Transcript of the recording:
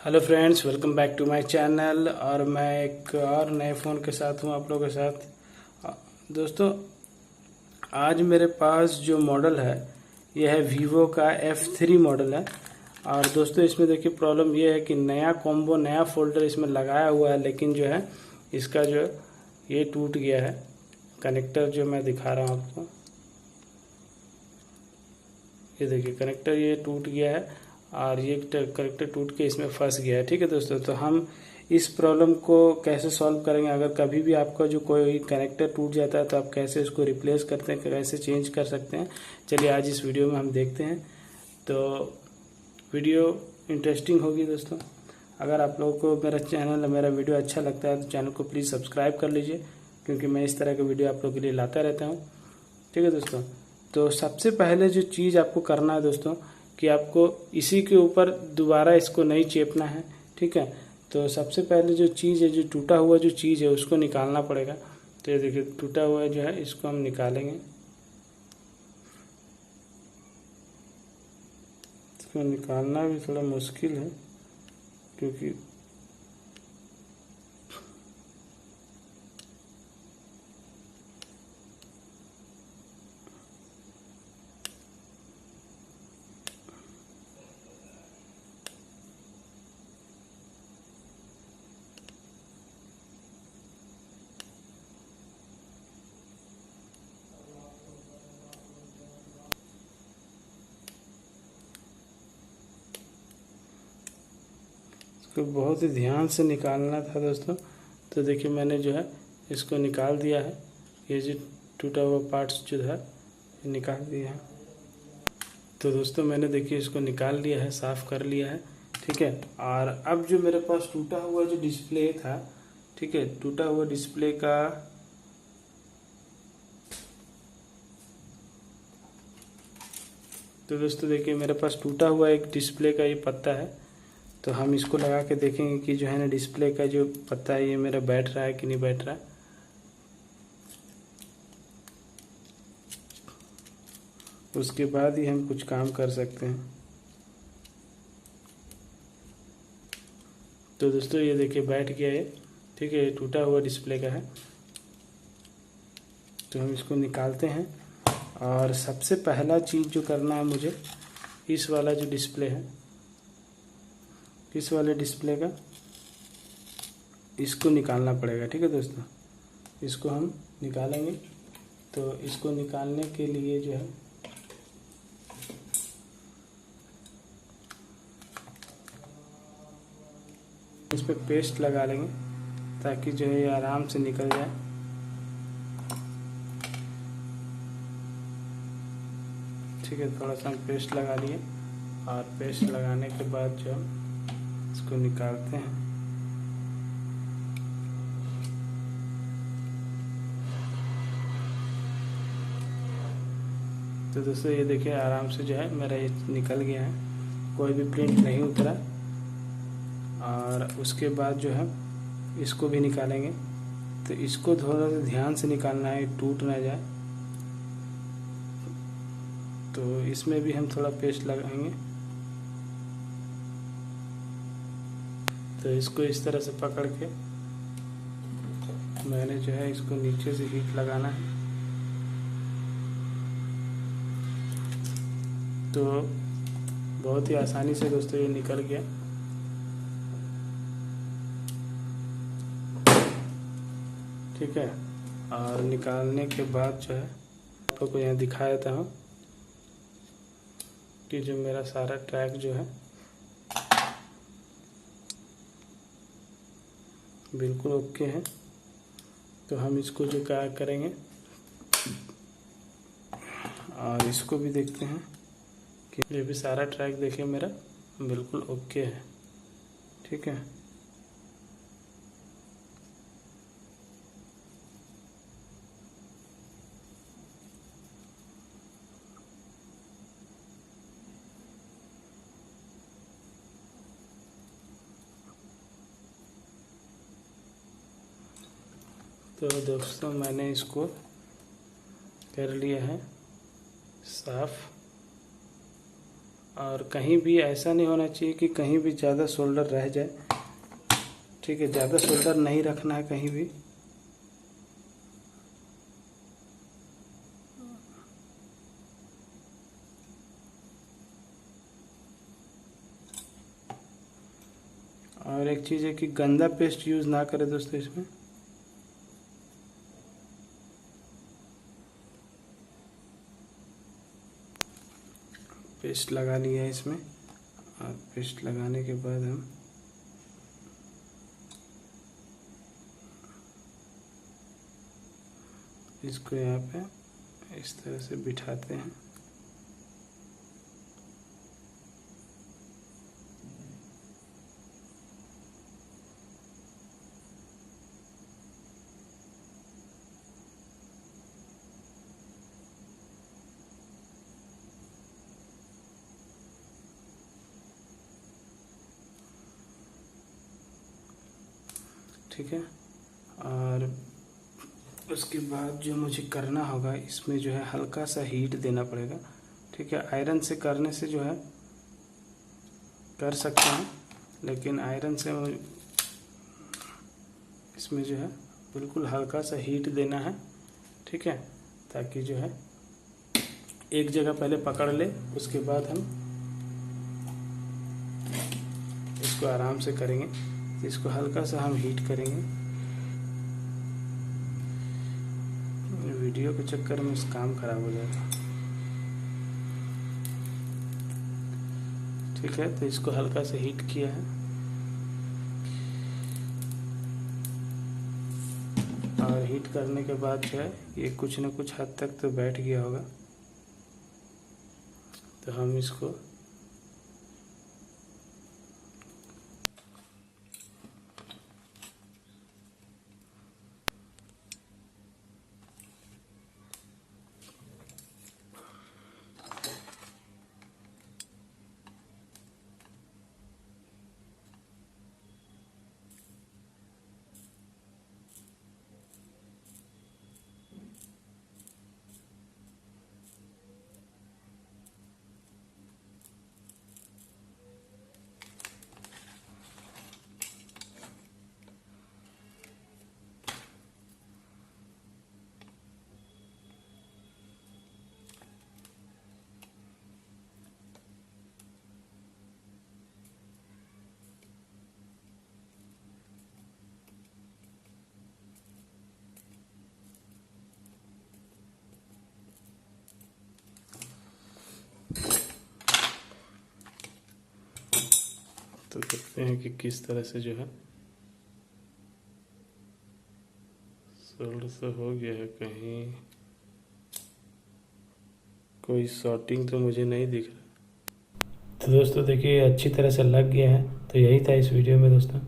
Hello friends, welcome back to my channel. और मैं एक और नए फ़ोन के साथ हूँ आप लोगों के साथ। दोस्तों, आज मेरे पास जो मॉडल है यह है वीवो का F3 मॉडल है। और दोस्तों, इसमें देखिए प्रॉब्लम ये है कि नया कॉम्बो नया फोल्डर इसमें लगाया हुआ है, लेकिन जो है इसका जो ये टूट गया है। कनेक्टर जो मैं दिखा रहा हूँ आपको, ये देखिए कनेक्टर ये टूट गया है और ये कनेक्टर टूट के इसमें फंस गया है। ठीक है दोस्तों, तो हम इस प्रॉब्लम को कैसे सॉल्व करेंगे। अगर कभी भी आपका जो कोई कनेक्टर टूट जाता है तो आप कैसे इसको रिप्लेस करते हैं, कैसे चेंज कर सकते हैं, चलिए आज इस वीडियो में हम देखते हैं। तो वीडियो इंटरेस्टिंग होगी दोस्तों। अगर आप लोगों को मेरा चैनल मेरा वीडियो अच्छा लगता है तो चैनल को प्लीज़ सब्सक्राइब कर लीजिए, क्योंकि मैं इस तरह के वीडियो आप लोगों के लिए लाता रहता हूँ। ठीक है दोस्तों, तो सबसे पहले जो चीज़ आपको करना है दोस्तों कि आपको इसी के ऊपर दोबारा इसको नहीं चेपना है। ठीक है, तो सबसे पहले जो चीज़ है, जो टूटा हुआ जो चीज़ है उसको निकालना पड़ेगा। तो ये देखिए टूटा हुआ जो है इसको हम निकालेंगे। इसको निकालना भी थोड़ा मुश्किल है, क्योंकि इसको बहुत ही ध्यान से निकालना था दोस्तों। तो देखिए मैंने जो है इसको निकाल दिया है। ये जो टूटा हुआ पार्ट्स जो है ये निकाल दिया है। तो दोस्तों मैंने देखिए इसको निकाल लिया है, साफ़ कर लिया है। ठीक है, और अब जो मेरे पास टूटा हुआ जो डिस्प्ले था, ठीक है, टूटा हुआ डिस्प्ले का तो दोस्तों देखिए मेरे पास टूटा हुआ एक डिस्प्ले का ये पत्ता है। तो हम इसको लगा के देखेंगे कि जो है ना डिस्प्ले का जो पत्ता है ये मेरा बैठ रहा है कि नहीं बैठ रहा है। उसके बाद ही हम कुछ काम कर सकते हैं। तो दोस्तों ये देखिए बैठ गया ये। ठीक है, ये टूटा हुआ डिस्प्ले का है। तो हम इसको निकालते हैं। और सबसे पहला चीज़ जो करना है मुझे, इस वाला जो डिस्प्ले है, इस वाले डिस्प्ले का इसको निकालना पड़ेगा। ठीक है दोस्तों, इसको हम निकालेंगे। तो इसको निकालने के लिए जो है इस पर पेस्ट लगा लेंगे, ताकि जो है ये आराम से निकल जाए। ठीक है, थोड़ा सा हम पेस्ट लगा लिए और पेस्ट लगाने के बाद जो हम इसको निकालते हैं। तो दोस्तों ये देखिए आराम से जो है मेरा ये निकल गया है, कोई भी प्रिंट नहीं उतरा। और उसके बाद जो है इसको भी निकालेंगे। तो इसको थोड़ा सा ध्यान से निकालना है, टूट ना जाए। तो इसमें भी हम थोड़ा पेस्ट लगाएंगे। तो इसको इस तरह से पकड़ के मैंने जो है इसको नीचे से हीट लगाना है। तो बहुत ही आसानी से दोस्तों ये निकल गया। ठीक है, और निकालने के बाद जो है आपको यहाँ दिखा देता हूँ कि जो मेरा सारा ट्रैक जो है बिल्कुल ओके है। तो हम इसको जो क्या करेंगे और इसको भी देखते हैं कि ये भी सारा ट्रैक देखिए मेरा बिल्कुल ओके है। ठीक है, तो दोस्तों मैंने इसको कर लिया है साफ। और कहीं भी ऐसा नहीं होना चाहिए कि कहीं भी ज़्यादा सोल्डर रह जाए। ठीक है, ज़्यादा सोल्डर नहीं रखना है कहीं भी। और एक चीज़ है कि गंदा पेस्ट यूज़ ना करें दोस्तों इसमें। पेस्ट लगा लिया है इसमें, और पेस्ट लगाने के बाद हम इसको यहाँ पे इस तरह से बिठाते हैं। ठीक है, और उसके बाद जो मुझे करना होगा, इसमें जो है हल्का सा हीट देना पड़ेगा। ठीक है, आयरन से करने से जो है कर सकते हैं, लेकिन आयरन से इसमें जो है बिल्कुल हल्का सा हीट देना है। ठीक है, ताकि जो है एक जगह पहले पकड़ ले, उसके बाद हम इसको आराम से करेंगे। इसको हल्का सा हम हीट करेंगे। वीडियो के चक्कर में काम खराब हो जाएगा। ठीक है, तो इसको हल्का से हीट किया है, और हीट करने के बाद जो है ये कुछ न कुछ हद तक तो बैठ गया होगा। तो हम इसको तो देखते हैं कि किस तरह से जो है सोल्ड से हो गया है। कहीं कोई शॉर्टिंग तो मुझे नहीं दिख रहा। तो दोस्तों देखिए अच्छी तरह से लग गया है। तो यही था इस वीडियो में दोस्तों।